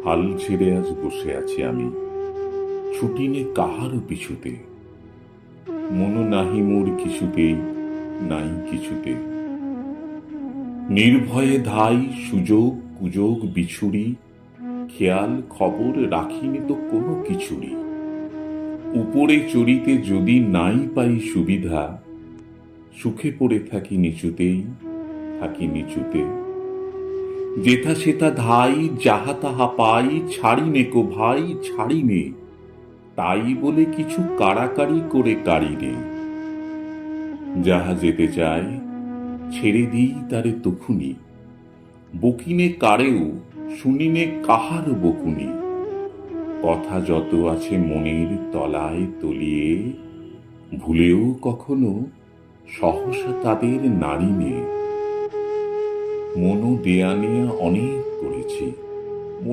হাল ছেড়ে আজ বসে আছি আমি, ছুটি নে কাহারও পিছুতে। মন নাহি মোর কিছুতেই, নাই কিছুতে। নির্ভয়ে ধাই সুযোগ কুযোগ বিছুরি, খেয়াল খবর রাখিনি তো কোনো কিছুরই। উপরে চড়িতে যদি নাই পাই সুবিধা, সুখে পড়ে থাকি নিচুতেই, থাকি নিচুতে। যেথা সেথা ধাই যাহা তাহা পাই, ছাড়ি নে কো ভাই ছাড়ি নে, তাই বলে কিছু কাড়াকাড়ি করে কাড়ি নে। যাহা যেতে চায় ছেড়ে দিই তারে তখুনি, বকিনে কারেও শুনিনে কাহার বকুনি। কথা যত আছে মনের তলায় তলিয়ে, ভুলেও কখনো সহসা তাদের নাড়িনে। মনও দেয়া নেয়া অনেক করেছি,